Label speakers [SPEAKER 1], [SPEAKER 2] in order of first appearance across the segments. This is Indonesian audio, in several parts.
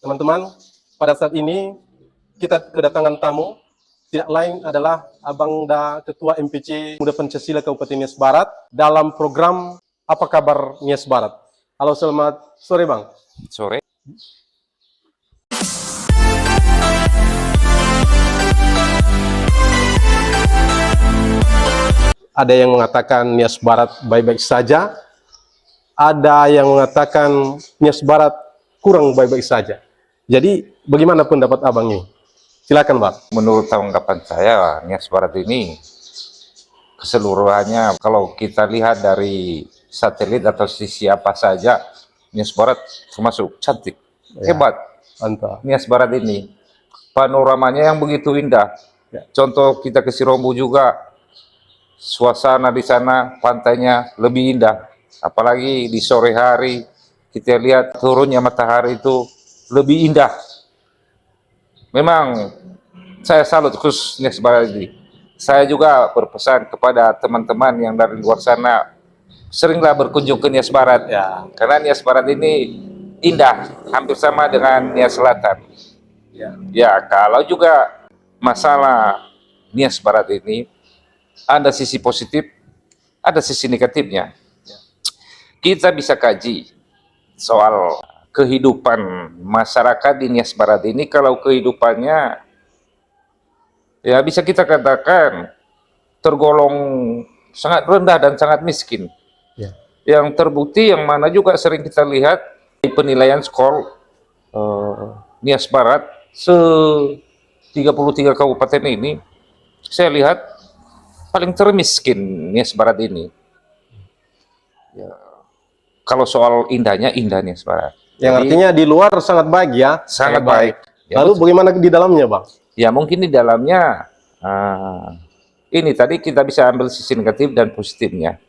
[SPEAKER 1] Teman-teman, pada saat ini kita kedatangan tamu, tidak lain adalah Abang Da Ketua MPC Muda Pancasila Kabupaten Nias Barat dalam program Apa Kabar Nias Barat. Halo, selamat sore Bang.
[SPEAKER 2] Sore.
[SPEAKER 1] Ada yang mengatakan Nias Barat baik-baik saja, ada yang mengatakan Nias Barat kurang baik-baik saja. Jadi bagaimana pendapat Abang ini? Silakan Bang.
[SPEAKER 2] Menurut tanggapan saya, Nias Barat ini keseluruhannya kalau kita lihat dari satelit atau sisi apa saja, Nias Barat termasuk cantik, hebat.
[SPEAKER 1] Mantap.
[SPEAKER 2] Nias Barat ini panoramanya yang begitu indah. Contoh kita ke Sirombo juga, suasana di sana pantainya lebih indah. Apalagi di sore hari kita lihat turunnya matahari itu lebih indah. Memang saya salut khusus Nias Barat ini. Saya juga berpesan kepada teman-teman yang dari luar sana, seringlah berkunjung ke Nias Barat ya, karena Nias Barat ini indah, hampir sama dengan Nias Selatan. Ya, kalau juga masalah Nias Barat ini ada sisi positif, ada sisi negatifnya. Kita bisa kaji soal kehidupan masyarakat di Nias Barat ini. Kalau kehidupannya ya bisa kita katakan tergolong sangat rendah dan sangat miskin. Yang terbukti yang mana juga sering kita lihat di penilaian skor Nias Barat se 33 kabupaten ini, saya lihat paling termiskin Nias Barat ini. Ya, kalau soal indahnya, indah Nias Barat.
[SPEAKER 1] Yang artinya di luar sangat baik ya.
[SPEAKER 2] Sangat baik. Ya,
[SPEAKER 1] lalu bagaimana di dalamnya Bang?
[SPEAKER 2] Ya mungkin di dalamnya ini tadi kita bisa ambil sisi negatif dan positifnya.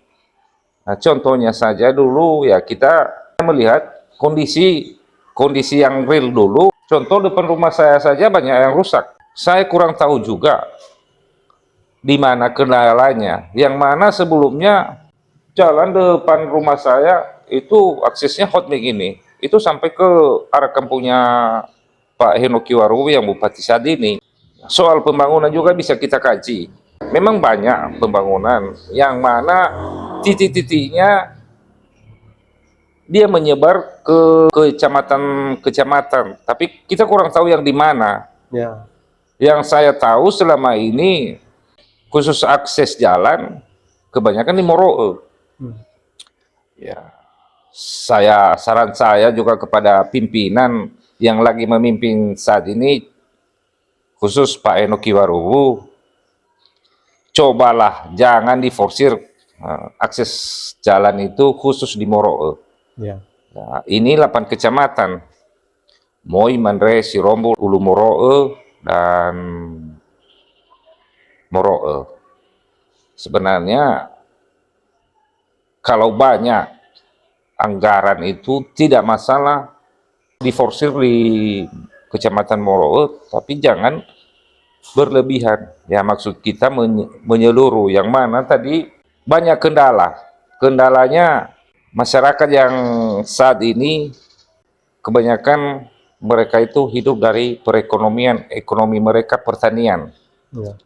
[SPEAKER 2] Nah, contohnya saja dulu ya kita melihat kondisi yang real dulu. Contoh depan rumah saya saja banyak yang rusak. Saya kurang tahu juga di mana kendalanya. Yang mana sebelumnya jalan depan rumah saya itu aksesnya hotmix ini. Itu sampai ke arah kampungnya Pak Henoki Waru yang Bupati saat ini. Soal pembangunan juga bisa kita kaji. Memang banyak pembangunan yang mana titik-titiknya dia menyebar ke kecamatan, tapi kita kurang tahu yang di mana.
[SPEAKER 1] Ya.
[SPEAKER 2] Yang saya tahu selama ini khusus akses jalan kebanyakan di Moroe. Ya, saran saya juga kepada pimpinan yang lagi memimpin saat ini, khusus Pak Henoki Waru, cobalah jangan diforsir akses jalan itu khusus di Moroe.
[SPEAKER 1] Ya.
[SPEAKER 2] Nah, ini 8 kecamatan, Moi, Mandre, Sirombo, Ulu Moroe, dan Moroe. Sebenarnya kalau banyak anggaran itu tidak masalah diforsir di kecamatan Moroe, tapi jangan berlebihan. Ya maksud kita menyeluruh, yang mana tadi banyak kendala. Kendalanya masyarakat yang saat ini kebanyakan mereka itu hidup dari perekonomian, ekonomi mereka pertanian.
[SPEAKER 1] Ya.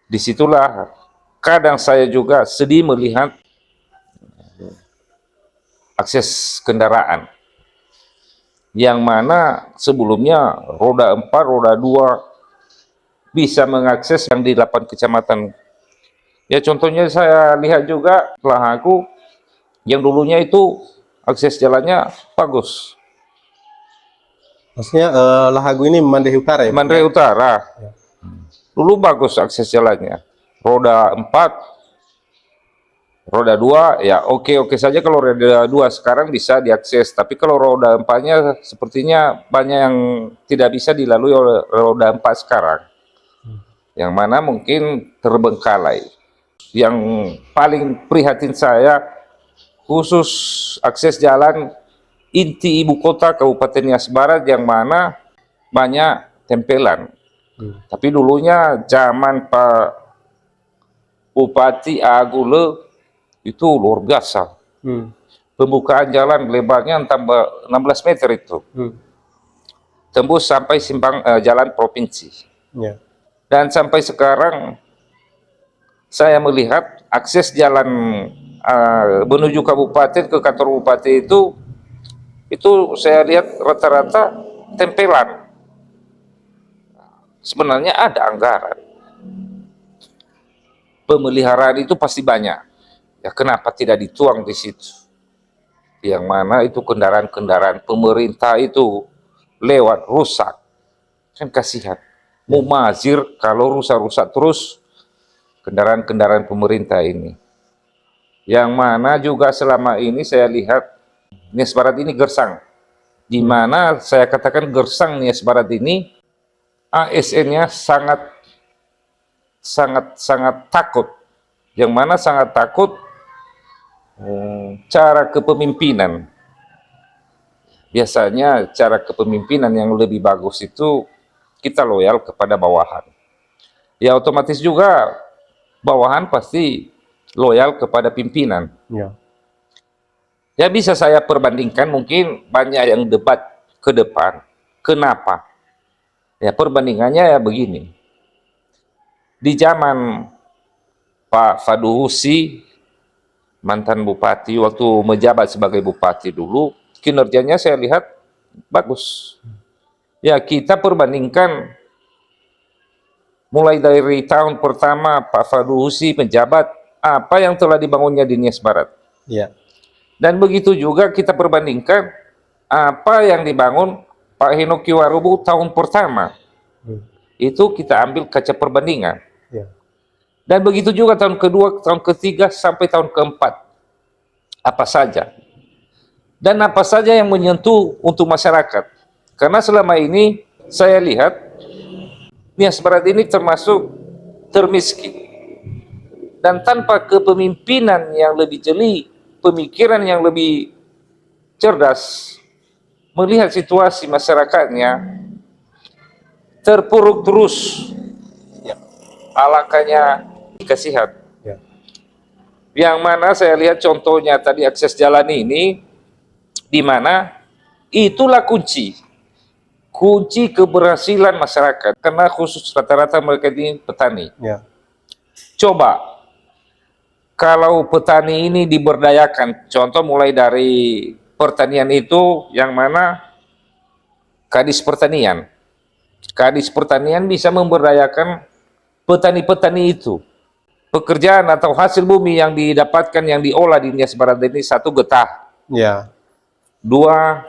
[SPEAKER 2] Disitulah kadang saya juga sedih melihat akses kendaraan yang mana sebelumnya roda 4, roda 2 bisa mengakses yang di 8 kecamatan. Ya contohnya saya lihat juga Lahagu yang dulunya itu akses jalannya bagus.
[SPEAKER 1] Maksudnya Lahagu ini Mandai Utara ya?
[SPEAKER 2] Mandai Utara. Ya. Dulu bagus akses jalannya. Roda 4, roda 2 ya oke saja kalau roda 2 sekarang bisa diakses, tapi kalau roda 4-nya sepertinya banyak yang tidak bisa dilalui oleh roda 4 sekarang. Yang mana mungkin terbengkalai. Yang paling prihatin saya khusus akses jalan inti ibu kota Kabupaten Nias Barat yang mana banyak tempelan. Tapi dulunya zaman Pak Bupati Agule itu luar biasa. Pembukaan jalan lebarnya tambah 16 meter itu. tembus sampai simpang jalan provinsi.
[SPEAKER 1] Ya.
[SPEAKER 2] Dan sampai sekarang saya melihat akses jalan menuju kabupaten ke kantor bupati itu saya lihat rata-rata tempelan. Sebenarnya ada anggaran. Pemeliharaan itu pasti banyak. Ya kenapa tidak dituang di situ? Yang mana itu kendaraan-kendaraan pemerintah itu lewat rusak. Kan kasihan. Mumazir kalau rusak-rusak terus kendaraan-kendaraan pemerintah ini. Yang mana juga selama ini saya lihat Nias Barat ini gersang. Di mana saya katakan gersang Nias Barat ini, ASN-nya sangat takut. Yang mana sangat takut cara kepemimpinan. Biasanya cara kepemimpinan yang lebih bagus itu kita loyal kepada bawahan. Ya otomatis juga bawahan pasti loyal kepada pimpinan.
[SPEAKER 1] Ya.
[SPEAKER 2] Ya bisa saya perbandingkan, mungkin banyak yang debat ke depan. Kenapa? Ya perbandingannya ya begini. Di zaman Pak Faduhusi, mantan bupati, waktu menjabat sebagai bupati dulu, kinerjanya saya lihat bagus. Ya kita perbandingkan mulai dari tahun pertama Pak Faduhusi menjabat, apa yang telah dibangunnya di Nias Barat.
[SPEAKER 1] Ya.
[SPEAKER 2] Dan begitu juga kita perbandingkan apa yang dibangun Pak Henoki Warubu tahun pertama. Itu kita ambil kaca perbandingan.
[SPEAKER 1] Ya.
[SPEAKER 2] Dan begitu juga tahun kedua, tahun ketiga, sampai tahun keempat. Apa saja. Dan apa saja yang menyentuh untuk masyarakat. Karena selama ini saya lihat Nias Barat ini termasuk termiskin. Dan tanpa kepemimpinan yang lebih jeli, pemikiran yang lebih cerdas, melihat situasi masyarakatnya terpuruk terus.
[SPEAKER 1] Ya.
[SPEAKER 2] Alangkahnya kasihan.
[SPEAKER 1] Ya.
[SPEAKER 2] Yang mana saya lihat contohnya tadi akses jalan ini, di mana itulah kunci keberhasilan masyarakat, karena khusus rata-rata mereka ini petani.
[SPEAKER 1] Ya.
[SPEAKER 2] Coba kalau petani ini diberdayakan, contoh mulai dari pertanian itu, yang mana Kadis Pertanian bisa memberdayakan petani-petani itu. Pekerjaan atau hasil bumi yang didapatkan, yang diolah di Nias Barat ini, 1 getah,
[SPEAKER 1] Ya.
[SPEAKER 2] 2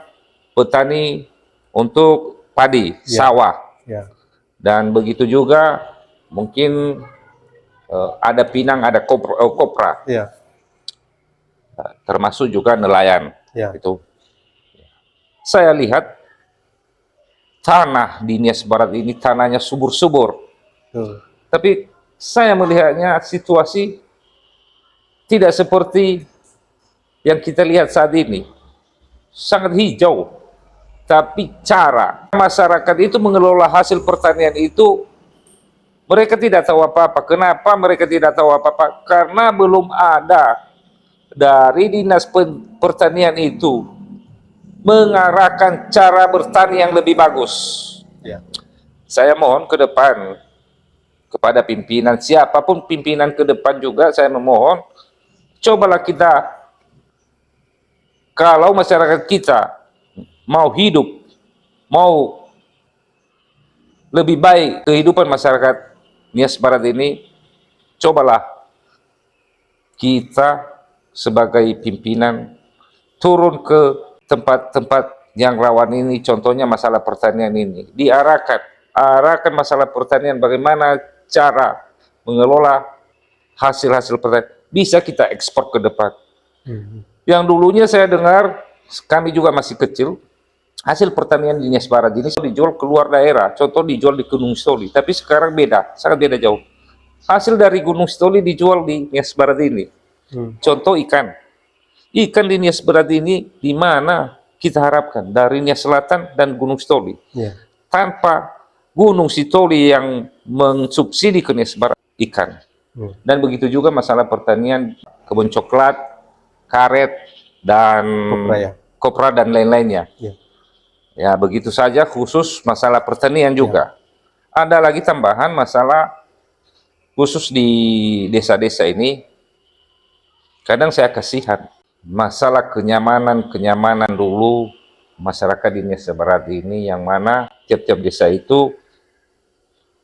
[SPEAKER 2] petani untuk padi, sawah,
[SPEAKER 1] Ya.
[SPEAKER 2] dan begitu juga mungkin ada pinang, ada kopra,
[SPEAKER 1] Ya.
[SPEAKER 2] termasuk juga nelayan.
[SPEAKER 1] Ya.
[SPEAKER 2] Itu saya lihat tanah di Nias Barat ini tanahnya subur-subur, tapi saya melihatnya situasi tidak seperti yang kita lihat saat ini. Sangat hijau, tapi cara masyarakat itu mengelola hasil pertanian itu, mereka tidak tahu apa-apa. Kenapa mereka tidak tahu apa-apa? Karena belum ada dari Dinas Pertanian itu mengarahkan cara bertani yang lebih bagus.
[SPEAKER 1] Ya.
[SPEAKER 2] Saya mohon ke depan kepada pimpinan, siapapun pimpinan ke depan juga, saya memohon, cobalah kita, kalau masyarakat kita mau hidup, mau lebih baik kehidupan masyarakat Nias Barat ini, cobalah kita sebagai pimpinan turun ke tempat-tempat yang rawan ini, contohnya masalah pertanian ini, arahkan masalah pertanian, bagaimana cara mengelola hasil-hasil pertanian, bisa kita ekspor ke depan. Yang dulunya saya dengar, kami juga masih kecil, hasil pertanian di Nias Barat ini dijual keluar daerah, contoh dijual di Gunung Sitoli, tapi sekarang beda, sangat beda jauh. Hasil dari Gunung Sitoli dijual di Nias Barat ini. Contoh ikan di Nias Barat ini, di mana kita harapkan dari Nias Selatan dan Gunung Sitoli. Tanpa Gunung Sitoli yang mensubsidi ke Nias Barat ikan. Dan begitu juga masalah pertanian, kebun coklat, karet, dan kopra dan lain-lainnya. Ya, begitu saja khusus masalah pertanian juga. Ada lagi tambahan masalah khusus di desa-desa ini, kadang saya kasihan. Masalah kenyamanan dulu masyarakat di Indonesia Barat ini, yang mana tiap-tiap desa itu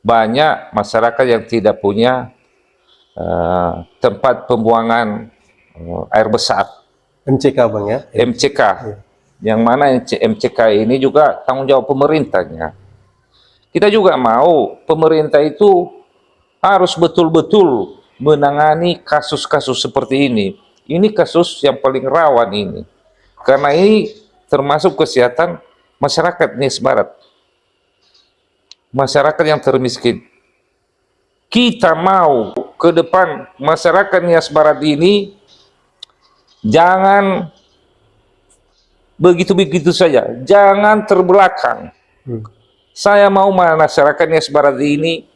[SPEAKER 2] banyak masyarakat yang tidak punya tempat pembuangan air besar,
[SPEAKER 1] MCK Bang ya.
[SPEAKER 2] MCK. Yang mana MCK ini juga tanggung jawab pemerintahnya. Kita juga mau pemerintah itu harus betul-betul menangani kasus-kasus seperti ini. Ini kasus yang paling rawan ini. Karena ini termasuk kesehatan masyarakat Nias Barat. Masyarakat yang termiskin. Kita mau ke depan masyarakat Nias Barat ini jangan begitu-begitu saja, jangan terbelakang. Saya mau masyarakat Nias Barat ini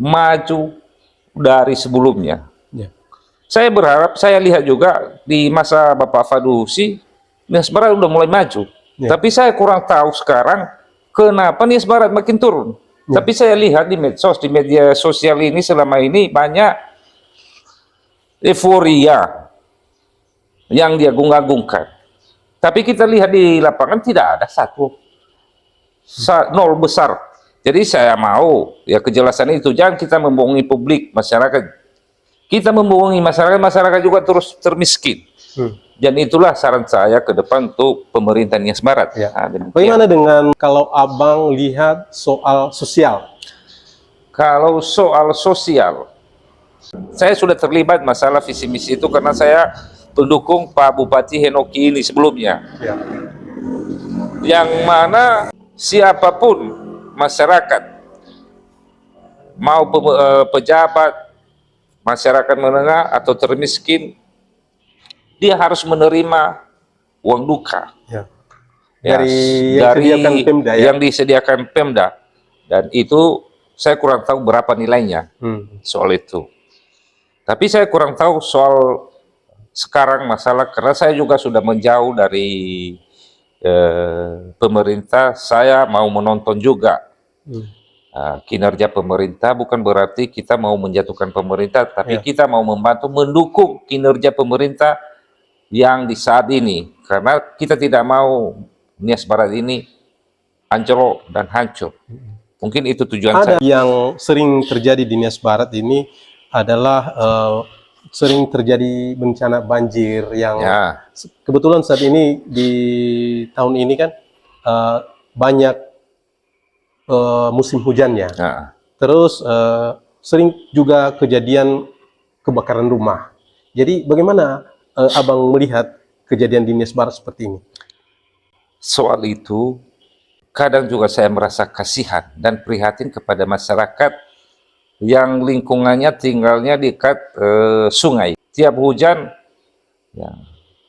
[SPEAKER 2] maju dari sebelumnya. Saya berharap, saya lihat juga di masa Bapak Fadusi, Nias Barat udah mulai maju. Tapi saya kurang tahu sekarang kenapa Nias Barat makin turun. Tapi saya lihat di medsos, di media sosial ini selama ini banyak euforia yang diagung-agungkan. Tapi kita lihat di lapangan tidak ada satu, nol besar. Jadi saya mau ya kejelasan itu, jangan kita membohongi publik, masyarakat. Kita membohongi masyarakat, masyarakat juga terus termiskin. Dan itulah saran saya ke depan untuk pemerintah Nias Barat. Nah,
[SPEAKER 1] bagaimana dengan kalau Abang lihat soal sosial?
[SPEAKER 2] Kalau soal sosial, saya sudah terlibat masalah visi misi itu karena saya pendukung Pak Bupati Henoki ini sebelumnya. Yang mana siapapun masyarakat, mau pejabat, masyarakat menengah atau termiskin, dia harus menerima uang duka
[SPEAKER 1] dari yang
[SPEAKER 2] disediakan Pemda. Dan itu saya kurang tahu berapa nilainya soal itu. Tapi saya kurang tahu soal sekarang masalah, karena saya juga sudah menjauh dari pemerintah. Saya mau menonton juga kinerja pemerintah, bukan berarti kita mau menjatuhkan pemerintah, tapi kita mau membantu mendukung kinerja pemerintah yang di saat ini, karena kita tidak mau Nias Barat ini anjlok dan hancur. Mungkin itu tujuan saya.
[SPEAKER 1] Yang sering terjadi di Nias Barat ini adalah sering terjadi bencana banjir yang kebetulan saat ini di tahun ini kan banyak musim hujannya. Terus sering juga kejadian kebakaran rumah. Jadi bagaimana Abang melihat kejadian di Nias Barat seperti ini?
[SPEAKER 2] Soal itu kadang juga saya merasa kasihan dan prihatin kepada masyarakat yang lingkungannya tinggalnya dekat sungai. Tiap hujan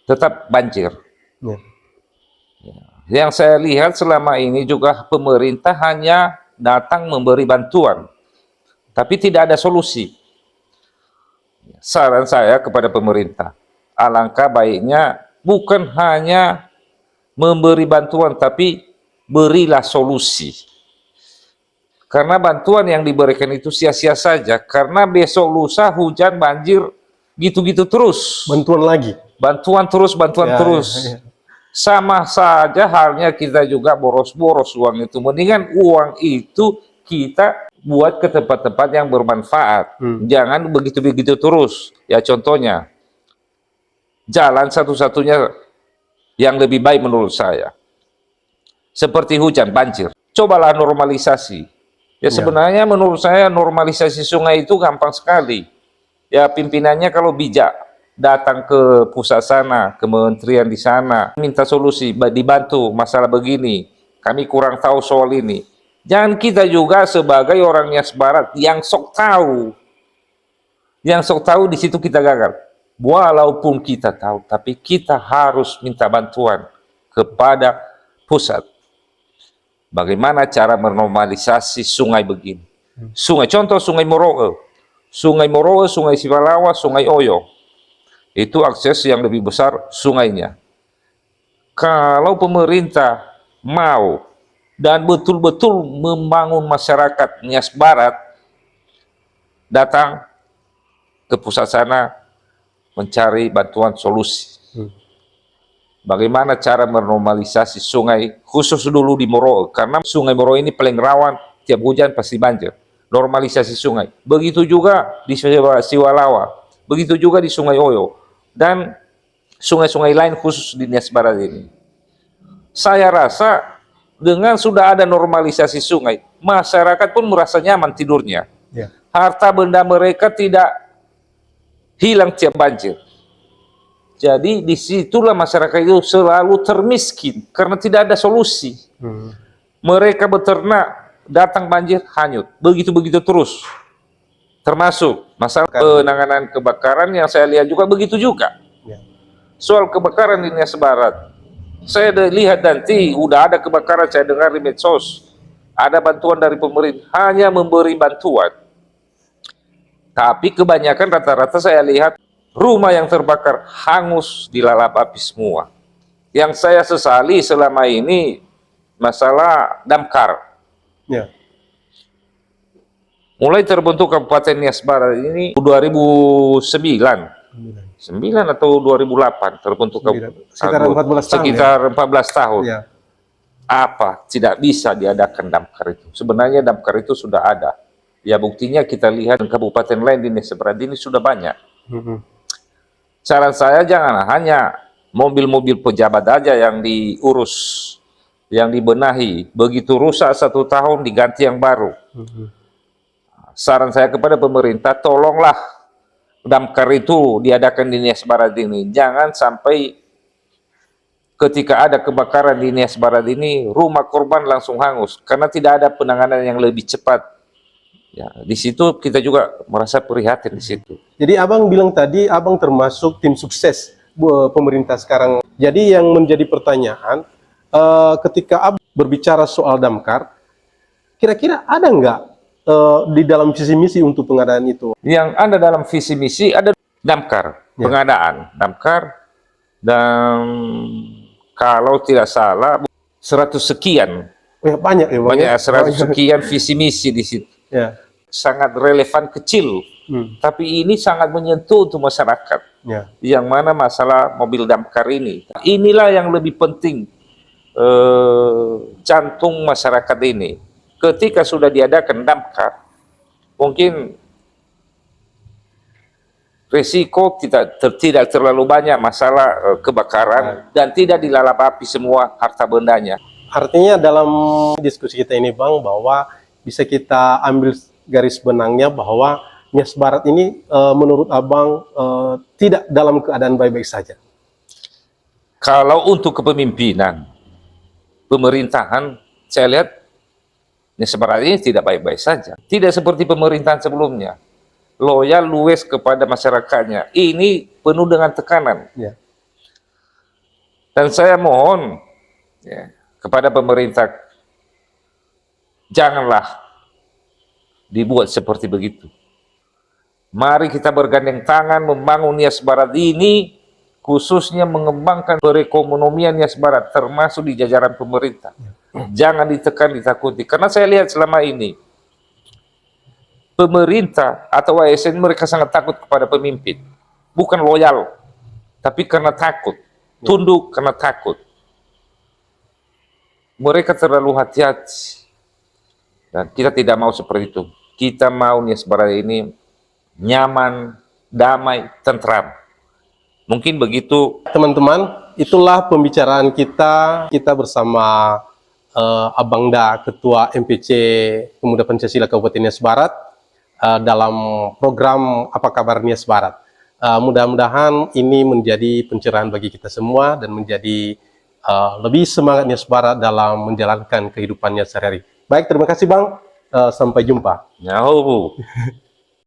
[SPEAKER 2] tetap banjir. Yang saya lihat selama ini juga pemerintah hanya datang memberi bantuan, tapi tidak ada solusi. Saran saya kepada pemerintah, alangkah baiknya bukan hanya memberi bantuan, tapi berilah solusi. Karena bantuan yang diberikan itu sia-sia saja, karena besok lusa hujan banjir gitu-gitu terus.
[SPEAKER 1] Bantuan lagi.
[SPEAKER 2] Bantuan terus, bantuan terus. Sama saja halnya kita juga boros-boros uang itu. Mendingan uang itu kita buat ke tempat-tempat yang bermanfaat. Jangan begitu-begitu terus. Ya contohnya, jalan satu-satunya yang lebih baik menurut saya, seperti hujan, banjir, cobalah normalisasi. Ya sebenarnya menurut saya normalisasi sungai itu gampang sekali. Ya pimpinannya kalau bijak, datang ke pusat sana, ke kementerian di sana, minta solusi, dibantu masalah begini, kami kurang tahu soal ini. Jangan kita juga sebagai orang Nias Barat yang sok tahu. Yang sok tahu di situ kita gagal. Walaupun kita tahu, tapi kita harus minta bantuan kepada pusat. Bagaimana cara menormalisasi sungai begini? Sungai, contoh Sungai Moroe. Sungai Moroe, Sungai Sibalawa, Sungai Oyo. Itu akses yang lebih besar sungainya. Kalau pemerintah mau dan betul-betul membangun masyarakat Nias Barat datang ke pusat sana mencari bantuan solusi. Bagaimana cara menormalisasi sungai, khusus dulu di Moro, karena sungai Moro ini paling rawan, tiap hujan pasti banjir. Normalisasi sungai. Begitu juga di Siwalawa, begitu juga di Sungai Oyo, dan sungai-sungai lain khusus di Nias Barat ini. Saya rasa dengan sudah ada normalisasi sungai, masyarakat pun merasa nyaman tidurnya.
[SPEAKER 1] Ya.
[SPEAKER 2] Harta benda mereka tidak hilang tiap banjir. Jadi disitulah masyarakat itu selalu termiskin karena tidak ada solusi. Mereka beternak, datang banjir, hanyut. Begitu-begitu terus. Termasuk masalah penanganan kebakaran yang saya lihat juga begitu juga.
[SPEAKER 1] Ya.
[SPEAKER 2] Soal kebakaran di Nias Barat, saya lihat nanti udah ada kebakaran, saya dengar di medsos. Ada bantuan dari pemerintah, hanya memberi bantuan. Tapi kebanyakan rata-rata saya lihat rumah yang terbakar hangus dilalap api semua. Yang saya sesali selama ini masalah damkar.
[SPEAKER 1] Ya.
[SPEAKER 2] Mulai terbentuk Kabupaten Nias Barat ini 2009 atau 2008 terbentuk
[SPEAKER 1] Sekitar 14 tahun.
[SPEAKER 2] sekitar 14 tahun.
[SPEAKER 1] Ya.
[SPEAKER 2] Apa tidak bisa diadakan damkar itu? Sebenarnya damkar itu sudah ada. Ya buktinya kita lihat kabupaten lain di Nias Barat ini sudah banyak. Saran saya jangan hanya mobil-mobil pejabat aja yang diurus, yang dibenahi. Begitu rusak 1 tahun diganti yang baru. Saran saya kepada pemerintah, tolonglah damkar itu diadakan di Nias Barat ini. Jangan sampai ketika ada kebakaran di Nias Barat ini, rumah korban langsung hangus. Karena tidak ada penanganan yang lebih cepat. Ya, di situ kita juga merasa prihatin di situ.
[SPEAKER 1] Jadi abang bilang tadi, abang termasuk tim sukses pemerintah sekarang. Jadi yang menjadi pertanyaan, ketika abang berbicara soal damkar, kira-kira ada nggak di dalam visi misi untuk pengadaan itu?
[SPEAKER 2] Yang ada dalam visi misi ada damkar, pengadaan damkar, dan kalau tidak salah 100 sekian.
[SPEAKER 1] Oh, ya, banyak ya, Bang,
[SPEAKER 2] Banyak
[SPEAKER 1] ya?
[SPEAKER 2] 100 sekian visi misi di situ.
[SPEAKER 1] Ya.
[SPEAKER 2] Sangat relevan kecil, tapi ini sangat menyentuh untuk masyarakat.
[SPEAKER 1] Ya.
[SPEAKER 2] Yang mana masalah mobil damkar ini. Inilah yang lebih penting, jantung masyarakat ini. Ketika sudah diadakan damkar, mungkin resiko tidak terlalu banyak masalah kebakaran dan tidak dilalap api semua harta bendanya.
[SPEAKER 1] Artinya dalam diskusi kita ini, Bang, bahwa bisa kita ambil garis benangnya bahwa Nias Barat ini menurut abang tidak dalam keadaan baik-baik saja.
[SPEAKER 2] Kalau untuk kepemimpinan, pemerintahan, saya lihat Nias Barat ini tidak baik-baik saja. Tidak seperti pemerintahan sebelumnya. Loyal, luwes kepada masyarakatnya. Ini penuh dengan tekanan.
[SPEAKER 1] Ya.
[SPEAKER 2] Dan saya mohon ya, kepada pemerintah, janganlah dibuat seperti begitu. Mari kita bergandeng tangan membangun Nias Barat ini, khususnya mengembangkan perekonomian Nias Barat, termasuk di jajaran pemerintah. Jangan ditekan, ditakuti. Karena saya lihat selama ini, pemerintah atau ASN mereka sangat takut kepada pemimpin. Bukan loyal, tapi karena takut. Tunduk karena takut. Mereka terlalu hati-hati. Dan kita tidak mau seperti itu. Kita mau Nias Barat ini nyaman, damai, tentram. Mungkin begitu.
[SPEAKER 1] Teman-teman, itulah pembicaraan kita bersama Abang Da, Ketua MPC Pemuda Pancasila Kabupaten Nias Barat dalam program Apa Kabar Nias Barat. Mudah-mudahan ini menjadi pencerahan bagi kita semua dan menjadi lebih semangat Nias Barat dalam menjalankan kehidupannya sehari-hari. Baik, terima kasih Bang. Sampai jumpa.
[SPEAKER 2] Nyahu.